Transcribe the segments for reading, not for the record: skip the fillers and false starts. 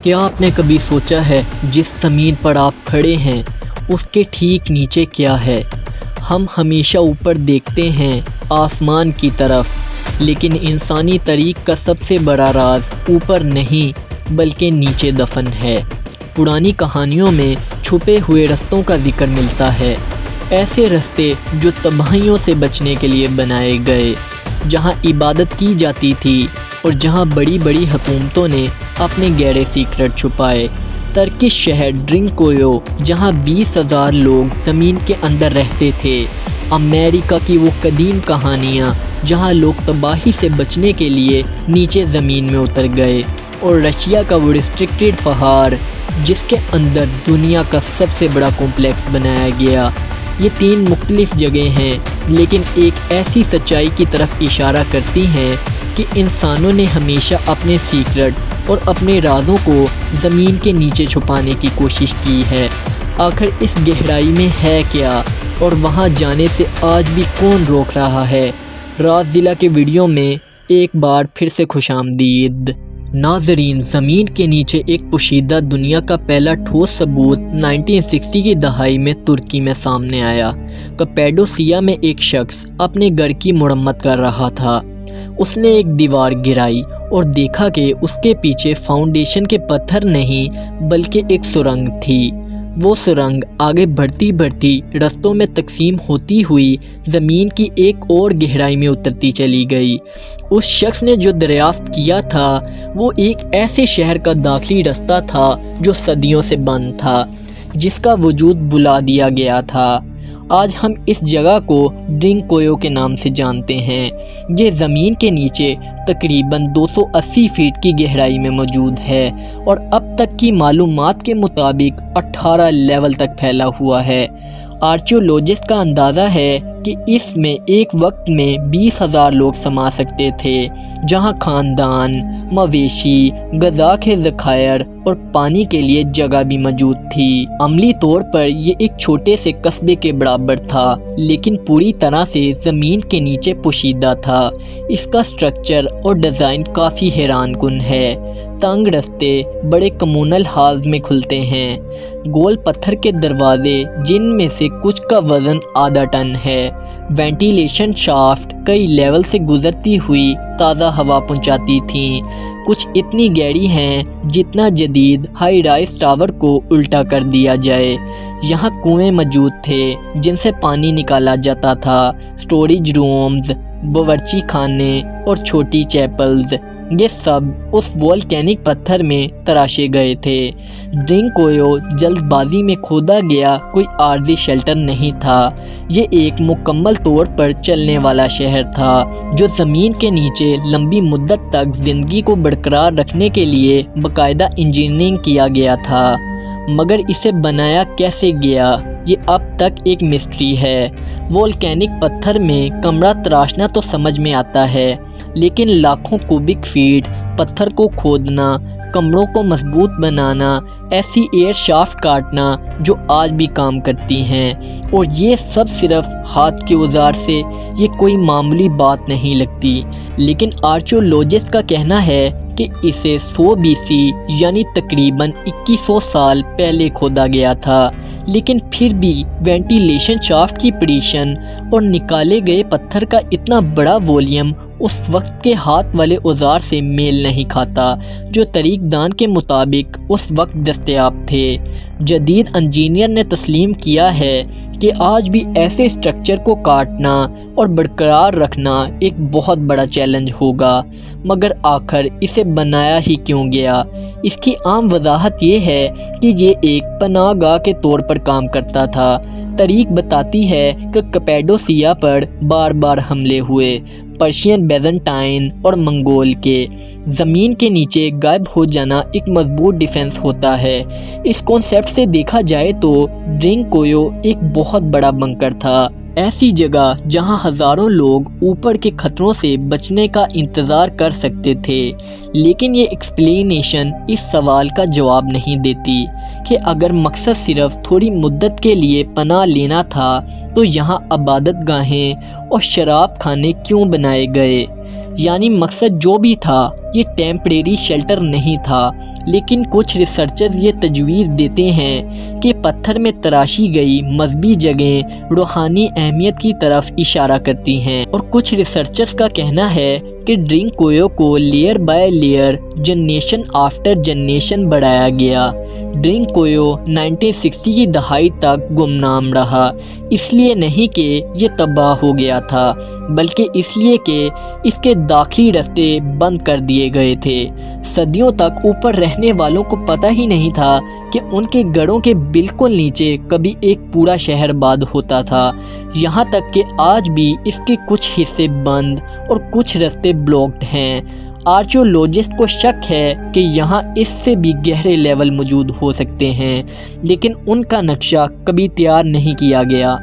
کیا آپ نے کبھی سوچا ہے جس زمین پر آپ کھڑے ہیں اس کے ٹھیک نیچے کیا ہے؟ ہم ہمیشہ اوپر دیکھتے ہیں آسمان کی طرف، لیکن انسانی تاریخ کا سب سے بڑا راز اوپر نہیں بلکہ نیچے دفن ہے۔ پرانی کہانیوں میں چھپے ہوئے رستوں کا ذکر ملتا ہے، ایسے رستے جو تباہیوں سے بچنے کے لیے بنائے گئے، جہاں عبادت کی جاتی تھی اور جہاں بڑی بڑی حکومتوں نے اپنے گہرے سیکرٹ چھپائے۔ ترکش شہر ڈرنکویو، جہاں 20,000 لوگ زمین کے اندر رہتے تھے۔ امریکہ کی وہ قدیم کہانیاں جہاں لوگ تباہی سے بچنے کے لیے نیچے زمین میں اتر گئے، اور رشیا کا وہ ریسٹرکٹڈ پہاڑ جس کے اندر دنیا کا سب سے بڑا کمپلیکس بنایا گیا۔ یہ 3 مختلف جگہیں ہیں، لیکن ایک ایسی سچائی کی طرف اشارہ کرتی ہیں کہ انسانوں نے ہمیشہ اپنے سیکرٹ اور اپنے رازوں کو زمین کے نیچے چھپانے کی کوشش کی ہے۔ آخر اس گہرائی میں ہے کیا، اور وہاں جانے سے آج بھی کون روک رہا ہے؟ راز ضلع کے ویڈیو میں ایک بار پھر سے خوش آمدید۔ ناظرین، زمین کے نیچے ایک پوشیدہ دنیا کا پہلا ٹھوس ثبوت 1960 کی دہائی میں ترکی میں سامنے آیا۔ کپیڈوسیا میں ایک شخص اپنے گھر کی مرمت کر رہا تھا۔ اس نے ایک دیوار گرائی اور دیکھا کہ اس کے پیچھے فاؤنڈیشن کے پتھر نہیں بلکہ ایک سرنگ تھی۔ وہ سرنگ آگے بڑھتی بڑھتی رستوں میں تقسیم ہوتی ہوئی زمین کی ایک اور گہرائی میں اترتی چلی گئی۔ اس شخص نے جو دریافت کیا تھا وہ ایک ایسے شہر کا داخلی رستہ تھا جو صدیوں سے بند تھا، جس کا وجود بلا دیا گیا تھا۔ آج ہم اس جگہ کو ڈرنکویو کے نام سے جانتے ہیں۔ یہ زمین کے نیچے تقریباً 280 فٹ کی گہرائی میں موجود ہے، اور اب تک کی معلومات کے مطابق 18 لیول تک پھیلا ہوا ہے۔ آرچیولوجسٹ کا اندازہ ہے کہ اس میں ایک وقت میں 20,000 لوگ سما سکتے تھے، جہاں خاندان، مویشی، غذا کے ذخائر اور پانی کے لیے جگہ بھی موجود تھی۔ عملی طور پر یہ ایک چھوٹے سے قصبے کے برابر تھا، لیکن پوری طرح سے زمین کے نیچے پوشیدہ تھا۔ اس کا سٹرکچر اور ڈیزائن کافی حیران کن ہے۔ تنگ رستے بڑے کمیونل ہالز میں کھلتے ہیں، گول پتھر کے دروازے جن میں سے کچھ کا وزن آدھا ٹن ہے، وینٹیلیشن شافٹ کئی لیول سے گزرتی ہوئی تازہ ہوا پہنچاتی تھیں، کچھ اتنی گہری ہیں جتنا جدید ہائی رائز ٹاور کو الٹا کر دیا جائے۔ یہاں کنویں موجود تھے جن سے پانی نکالا جاتا تھا، سٹوریج رومز، باورچی خانے اور چھوٹی چیپلز، یہ سب اس والکینک پتھر میں تراشے گئے تھے۔ ڈرنکویو جلد بازی میں کھودا گیا کوئی عارضی شیلٹر نہیں تھا، یہ ایک مکمل طور پر چلنے والا شہر تھا جو زمین کے نیچے لمبی مدت تک زندگی کو برقرار رکھنے کے لیے باقاعدہ انجینئرنگ کیا گیا تھا۔ مگر اسے بنایا کیسے گیا یہ اب تک ایک مسٹری ہے۔ والکینک پتھر میں کمرہ تراشنا تو سمجھ میں آتا ہے، لیکن لاکھوں کوبک فیٹ پتھر کو کھودنا، کمروں کو مضبوط بنانا، ایسی ایئر شافٹ کاٹنا جو آج بھی کام کرتی ہیں، اور یہ سب صرف ہاتھ کے اوزار سے، یہ کوئی معمولی بات نہیں لگتی۔ لیکن آرچیولوجسٹ کا کہنا ہے کہ اسے 100 BC یعنی تقریباً 2100 سال پہلے کھودا گیا تھا، لیکن پھر بھی وینٹیلیشن شافٹ کی پوزیشن اور نکالے گئے پتھر کا اتنا بڑا والیوم اس وقت کے ہاتھ والے اوزار سے میل نہیں کھاتا جو تاریخ دان کے مطابق اس وقت دستیاب تھے۔ جدید انجینئر نے تسلیم کیا ہے کہ آج بھی ایسے سٹرکچر کو کاٹنا اور برقرار رکھنا ایک بہت بڑا چیلنج ہوگا۔ مگر آخر اسے بنایا ہی کیوں گیا؟ اس کی عام وضاحت یہ ہے کہ یہ ایک پناہ گاہ کے طور پر کام کرتا تھا۔ تاریخ بتاتی ہے کہ کپیڈوسیا پر بار بار حملے ہوئے، پرشین، بیزنٹائن اور منگول کے۔ زمین کے نیچے غائب ہو جانا ایک مضبوط ڈیفنس ہوتا ہے۔ اس کانسیپٹ سے دیکھا جائے تو ڈرنکویو ایک بہت بڑا بنکر تھا، ایسی جگہ جہاں ہزاروں لوگ اوپر کے خطروں سے بچنے کا انتظار کر سکتے تھے۔ لیکن یہ ایکسپلینیشن اس سوال کا جواب نہیں دیتی کہ اگر مقصد صرف تھوڑی مدت کے لیے پناہ لینا تھا تو یہاں عبادت گاہیں اور شراب خانے کیوں بنائے گئے؟ یعنی مقصد جو بھی تھا یہ ٹیمپریری شیلٹر نہیں تھا، لیکن کچھ ریسرچرز یہ تجویز دیتے ہیں کہ پتھر میں تراشی گئی مذہبی جگہیں روحانی اہمیت کی طرف اشارہ کرتی ہیں، اور کچھ ریسرچرز کا کہنا ہے کہ ڈرنکویو کو layer by layer generation after generation بڑھایا گیا۔ ڈرنکویو 1960 کی دہائی تک گمنام رہا، اس لیے نہیں کہ یہ تباہ ہو گیا تھا، بلکہ اس لیے کہ اس کے داخلی راستے بند کر دیے گئے تھے۔ صدیوں تک اوپر رہنے والوں کو پتہ ہی نہیں تھا کہ ان کے گڑھوں کے بالکل نیچے کبھی ایک پورا شہر آباد ہوتا تھا، یہاں تک کہ آج بھی اس کے کچھ حصے بند اور کچھ راستے بلاکڈ ہیں۔ آرچیولوجسٹ کو شک ہے کہ یہاں اس سے بھی گہرے لیول موجود ہو سکتے ہیں، لیکن ان کا نقشہ کبھی تیار نہیں کیا گیا۔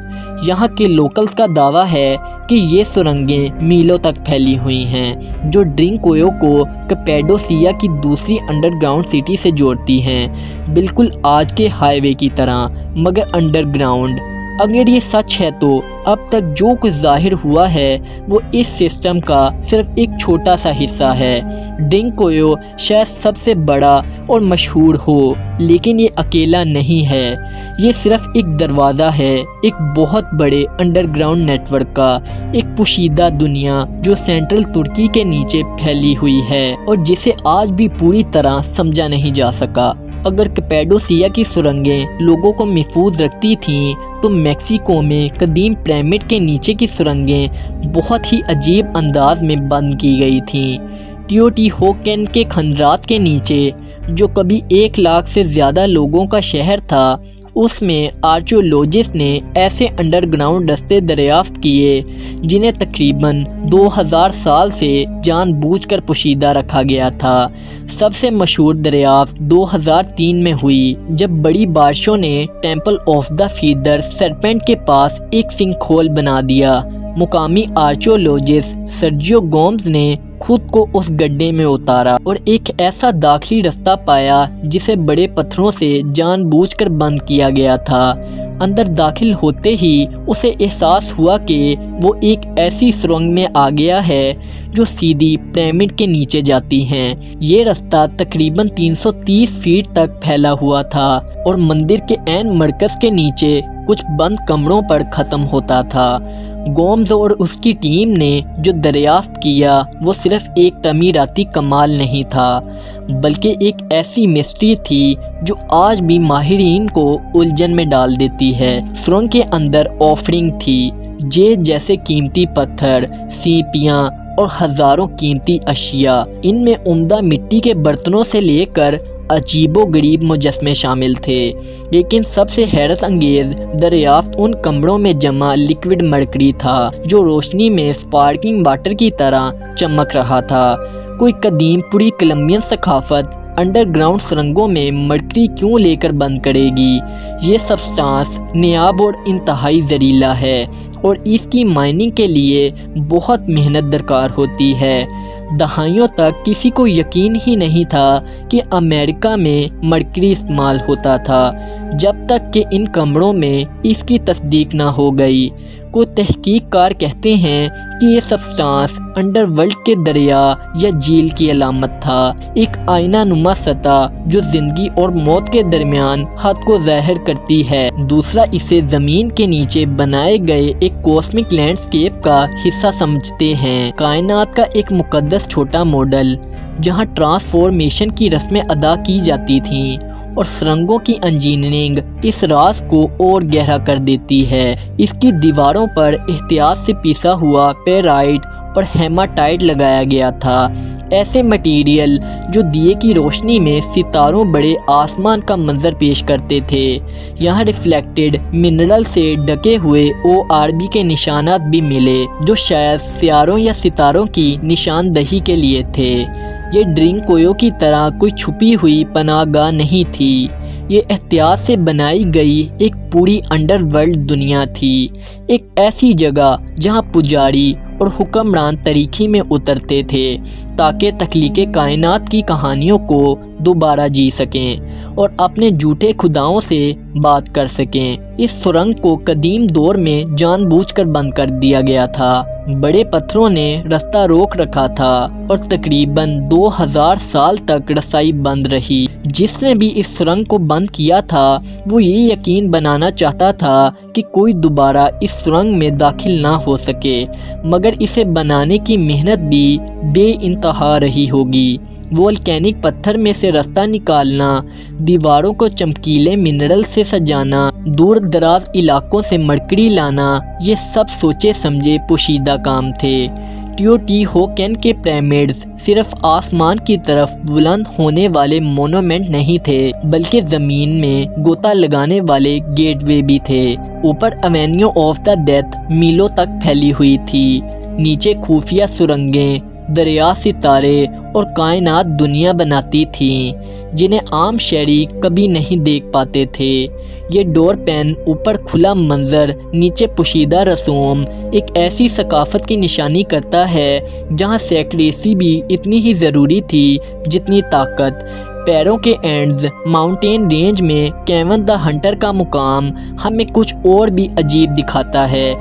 یہاں کے لوکلز کا دعویٰ ہے کہ یہ سرنگیں میلوں تک پھیلی ہوئی ہیں، جو ڈرنکویو کو کیپیڈوسیا کی دوسری انڈر گراؤنڈ سٹی سے جوڑتی ہیں، بالکل آج کے ہائی وے کی طرح، مگر انڈر گراؤنڈ۔ اگر یہ سچ ہے تو اب تک جو کچھ ظاہر ہوا ہے وہ اس سسٹم کا صرف ایک چھوٹا سا حصہ ہے۔ ڈرنکویو شاید سب سے بڑا اور مشہور ہو، لیکن یہ اکیلا نہیں ہے، یہ صرف ایک دروازہ ہے ایک بہت بڑے انڈر گراؤنڈ نیٹ ورک کا، ایک پوشیدہ دنیا جو سینٹرل ترکی کے نیچے پھیلی ہوئی ہے اور جسے آج بھی پوری طرح سمجھا نہیں جا سکا۔ اگر کیپیڈوسیا کی سرنگیں لوگوں کو محفوظ رکھتی تھیں تو میکسیکو میں قدیم پیرامڈ کے نیچے کی سرنگیں بہت ہی عجیب انداز میں بند کی گئی تھیں۔ ٹیوٹیہوکن کے کھنڈرات کے نیچے، جو کبھی 1,00,000 سے زیادہ لوگوں کا شہر تھا، اس میں آرچیولوجسٹ نے ایسے انڈر گراؤنڈ راستے دریافت کیے جنہیں تقریباً 2000 سال سے جان بوجھ کر پوشیدہ رکھا گیا تھا۔ سب سے مشہور دریافت 2003 میں ہوئی، جب بڑی بارشوں نے ٹیمپل آف دا فیدر سرپنٹ کے پاس ایک سنک ہول بنا دیا۔ مقامی آرچیولوجسٹ سرجیو گومز نے خود کو اس گڈھے میں اتارا اور ایک ایسا داخلی راستہ پایا جسے بڑے پتھروں سے جان بوجھ کر بند کیا گیا تھا۔ اندر داخل ہوتے ہی اسے احساس ہوا کہ وہ ایک ایسی سرنگ میں آ گیا ہے جو سیدھی پیرامڈ کے نیچے جاتی ہیں۔ یہ راستہ تقریباً 330 فیٹ تک پھیلا ہوا تھا اور مندر کے عین مرکز کے نیچے کچھ بند کمروں پر ختم ہوتا تھا۔ گومز اور اس کی ٹیم نے جو دریافت کیا وہ صرف ایک تعمیراتی کمال نہیں تھا، بلکہ ایک ایسی مسٹری تھی جو آج بھی ماہرین کو الجھن میں ڈال دیتی ہے۔ سرنگ کے اندر آفرنگ تھی، جیسے قیمتی پتھر، سیپیاں اور ہزاروں قیمتی اشیاء۔ ان میں عمدہ مٹی کے برتنوں سے لے کر عجیب و غریب مجسمے شامل تھے، لیکن سب سے حیرت انگیز دریافت ان کمروں میں جمع لیکوڈ مرکری تھا جو روشنی میں سپارکلنگ واٹر کی طرح چمک رہا تھا۔ کوئی قدیم پری کولمبین ثقافت انڈر گراؤنڈ سرنگوں میں مرکری کیوں لے کر بند کرے گی؟ یہ سبسٹانس نیاب اور انتہائی زہریلا ہے اور اس کی مائننگ کے لیے بہت محنت درکار ہوتی ہے۔ دہائیوں تک کسی کو یقین ہی نہیں تھا کہ امریکہ میں مرکری استعمال ہوتا تھا، جب تک کہ ان کمروں میں اس کی تصدیق نہ ہو گئی۔ کوئی تحقیق کار کہتے ہیں کہ یہ سبسٹانس انڈر ورلڈ کے دریا یا جھیل کی علامت تھا، ایک آئینہ نما سطح جو زندگی اور موت کے درمیان حد کو ظاہر کرتی ہے۔ دوسرا اسے زمین کے نیچے بنائے گئے ایک کاسمک لینڈسکیپ کا حصہ سمجھتے ہیں، کائنات کا ایک مقدس چھوٹا ماڈل جہاں ٹرانسفارمیشن کی رسمیں ادا کی جاتی تھیں، اور سرنگوں کی انجینئرنگ اس راز کو اور گہرا کر دیتی ہے۔ اس کی دیواروں پر احتیاط سے پیسا ہوا پیرائٹ اور ہیماٹائٹ لگایا گیا تھا، ایسے مٹیریل جو دیے کی روشنی میں ستاروں بڑے آسمان کا منظر پیش کرتے تھے۔ یہاں ریفلیکٹڈ منرل سے ڈھکے ہوئے ORB کے نشانات بھی ملے جو شاید سیاروں یا ستاروں کی نشاندہی کے لیے تھے۔ یہ ڈرنکویو کی طرح کوئی چھپی ہوئی پناہ گاہ نہیں تھی، یہ احتیاط سے بنائی گئی ایک پوری انڈر ورلڈ دنیا تھی، ایک ایسی جگہ جہاں پجاری اور حکمران تاریکی میں اترتے تھے تاکہ تخلیق کائنات کی کہانیوں کو دوبارہ جی سکیں اور اپنے جھوٹے خداؤں سے بات کر سکیں۔ اس سرنگ کو قدیم دور میں جان بوجھ کر بند کر دیا گیا تھا۔ بڑے پتھروں نے راستہ روک رکھا تھا اور تقریباً 2000 سال تک رسائی بند رہی۔ جس نے بھی اس سرنگ کو بند کیا تھا وہ یہ یقین بنانا چاہتا تھا کہ کوئی دوبارہ اس سرنگ میں داخل نہ ہو سکے، مگر اسے بنانے کی محنت بھی بے انتہا رہی ہوگی۔ وولکینک پتھر میں سے راستہ نکالنا، دیواروں کو چمکیلے منرل سے سجانا، دور دراز علاقوں سے مرکڑی لانا، یہ سب سوچے سمجھے پوشیدہ کام تھے۔ ٹیوٹیہوکن کے پیرامڈز صرف آسمان کی طرف بلند ہونے والے مونومنٹ نہیں تھے، بلکہ زمین میں غوطہ لگانے والے گیٹ وے بھی تھے۔ اوپر ایونیو آف دا ڈیتھ میلوں تک پھیلی ہوئی تھی، نیچے خفیہ سرنگیں، دریا، ستارے اور کائنات دنیا بناتی تھیں جنہیں عام شہری کبھی نہیں دیکھ پاتے تھے۔ یہ ڈور پین، اوپر کھلا منظر، نیچے پوشیدہ رسوم، ایک ایسی ثقافت کی نشانی کرتا ہے جہاں سیکریسی بھی اتنی ہی ضروری تھی جتنی طاقت۔ پیروں کے اینڈز ماؤنٹین رینج میں کیون دا ہنٹر کا مقام ہمیں کچھ اور بھی عجیب دکھاتا ہے۔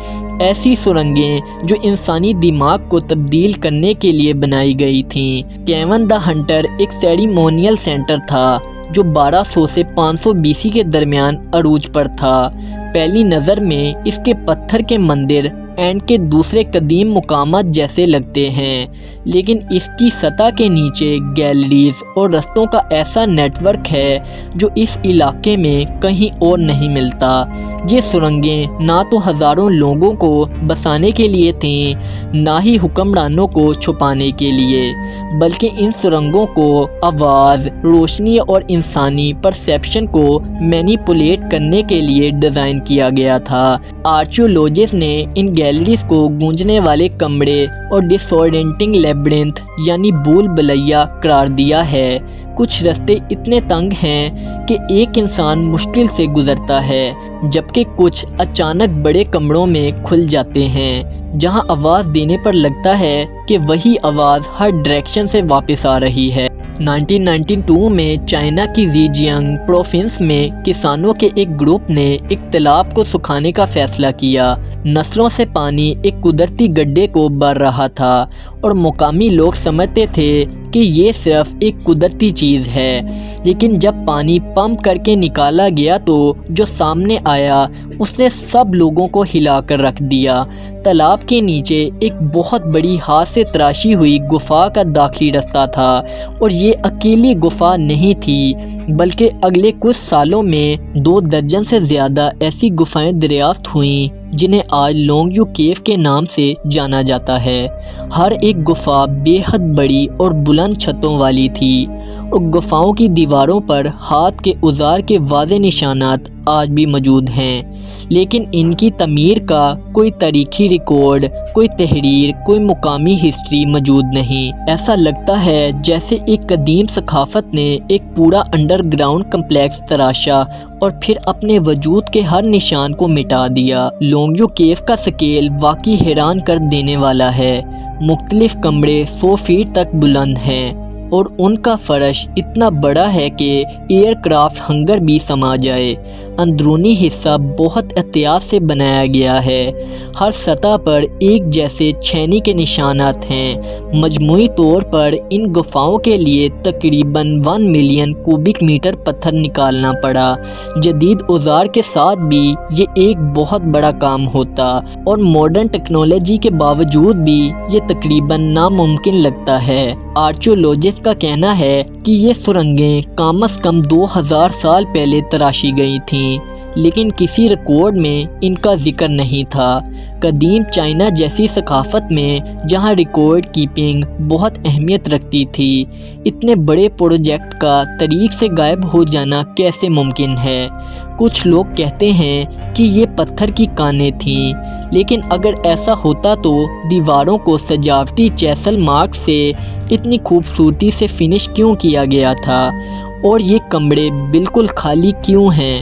ایسی سرنگیں جو انسانی دماغ کو تبدیل کرنے کے لیے بنائی گئی تھیں۔ کیون دا ہنٹر ایک سیریمونیل سینٹر تھا جو 1200 سے 500 BC کے درمیان عروج پر تھا۔ پہلی نظر میں اس کے پتھر کے مندر اینڈ کے دوسرے قدیم مقامات جیسے لگتے ہیں، لیکن اس کی سطح کے نیچے گیلریز اور رستوں کا ایسا نیٹ ورک ہے جو اس علاقے میں کہیں اور نہیں ملتا۔ یہ سرنگیں نہ تو ہزاروں لوگوں کو بسانے کے لیے تھیں، نہ ہی حکمرانوں کو چھپانے کے لیے، بلکہ ان سرنگوں کو آواز، روشنی اور انسانی پرسیپشن کو مینیپولیٹ کرنے کے لیے ڈیزائن کیا گیا تھا۔ آرچیولوجسٹ نے ان گیلریز کو گونجنے والے کمرے اور ڈسورینٹنگ لیبرنتھ یعنی بھول بھلیا قرار دیا ہے۔ کچھ رستے اتنے تنگ ہیں کہ ایک انسان مشکل سے گزرتا ہے، جبکہ کچھ اچانک بڑے کمروں میں کھل جاتے ہیں جہاں آواز دینے پر لگتا ہے کہ وہی آواز ہر ڈائریکشن سے واپس آ رہی ہے۔ 1992 میں چائنا کی زیجیانگ پروونس میں کسانوں کے ایک گروپ نے ایک تالاب کو سکھانے کا فیصلہ کیا۔ نسلوں سے پانی ایک قدرتی گڈھے کو بھر رہا تھا اور مقامی لوگ سمجھتے تھے کہ یہ صرف ایک قدرتی چیز ہے، لیکن جب پانی پمپ کر کے نکالا گیا تو جو سامنے آیا اس نے سب لوگوں کو ہلا کر رکھ دیا۔ تالاب کے نیچے ایک بہت بڑی ہاتھ سے تراشی ہوئی گفا کا داخلی راستہ تھا، اور یہ اکیلی گفا نہیں تھی بلکہ اگلے کچھ سالوں میں 2 درجن سے زیادہ ایسی گفائیں دریافت ہوئیں جنہیں آج لونگ یو کیو کے نام سے جانا جاتا ہے۔ ہر ایک گفا بے حد بڑی اور بلند چھتوں والی تھی، اور گفاؤں کی دیواروں پر ہاتھ کے اوزار کے واضح نشانات آج بھی موجود ہیں، لیکن ان کی تعمیر کا کوئی تاریخی ریکارڈ، کوئی تحریر، کوئی مقامی ہسٹری موجود نہیں۔ ایسا لگتا ہے جیسے ایک قدیم ثقافت نے ایک پورا انڈر گراؤنڈ کمپلیکس تراشا اور پھر اپنے وجود کے ہر نشان کو مٹا دیا۔ لونگ یو کیو کا سکیل واقعی حیران کر دینے والا ہے۔ مختلف کمرے 100 فیٹ تک بلند ہیں اور ان کا فرش اتنا بڑا ہے کہ ایئر کرافٹ ہنگر بھی سما جائے۔ اندرونی حصہ بہت احتیاط سے بنایا گیا ہے، ہر سطح پر ایک جیسے چھینی کے نشانات ہیں۔ مجموعی طور پر ان گفاؤں کے لیے تقریباً 1 ملین کوبک میٹر پتھر نکالنا پڑا۔ جدید اوزار کے ساتھ بھی یہ ایک بہت بڑا کام ہوتا، اور ماڈرن ٹیکنالوجی کے باوجود بھی یہ تقریباً ناممکن لگتا ہے۔ آرچیولوجسٹ کا کہنا ہے کہ یہ سرنگیں کم از کم 2000 سال پہلے تراشی گئی تھیں، لیکن کسی ریکارڈ میں ان کا ذکر نہیں تھا۔ قدیم چائنا جیسی ثقافت میں جہاں ریکارڈ کیپنگ بہت اہمیت رکھتی تھی، اتنے بڑے پروجیکٹ کا تاریخ سے غائب ہو جانا کیسے ممکن ہے؟ کچھ لوگ کہتے ہیں کہ یہ پتھر کی کانیں تھیں، لیکن اگر ایسا ہوتا تو دیواروں کو سجاوٹی چیسل مارک سے اتنی خوبصورتی سے فنش کیوں کیا گیا تھا؟ اور یہ کمرے بالکل خالی کیوں ہیں؟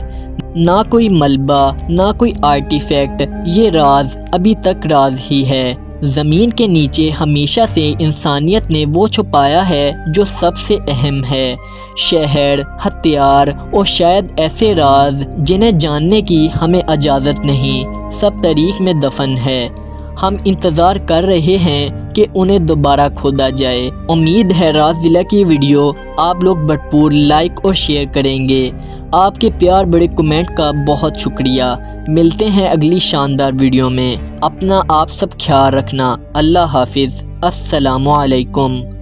نہ کوئی ملبہ، نہ کوئی آرٹیفیکٹ، یہ راز ابھی تک راز ہی ہے۔ زمین کے نیچے ہمیشہ سے انسانیت نے وہ چھپایا ہے جو سب سے اہم ہے، شہر، ہتھیار اور شاید ایسے راز جنہیں جاننے کی ہمیں اجازت نہیں، سب تاریخ میں دفن ہے۔ ہم انتظار کر رہے ہیں کہ انہیں دوبارہ کھودا جائے۔ امید ہے راز ضلع کی ویڈیو آپ لوگ بھرپور لائک اور شیئر کریں گے۔ آپ کے پیار بڑے کمنٹ کا بہت شکریہ۔ ملتے ہیں اگلی شاندار ویڈیو میں۔ اپنا آپ سب خیال رکھنا۔ اللہ حافظ۔ السلام علیکم۔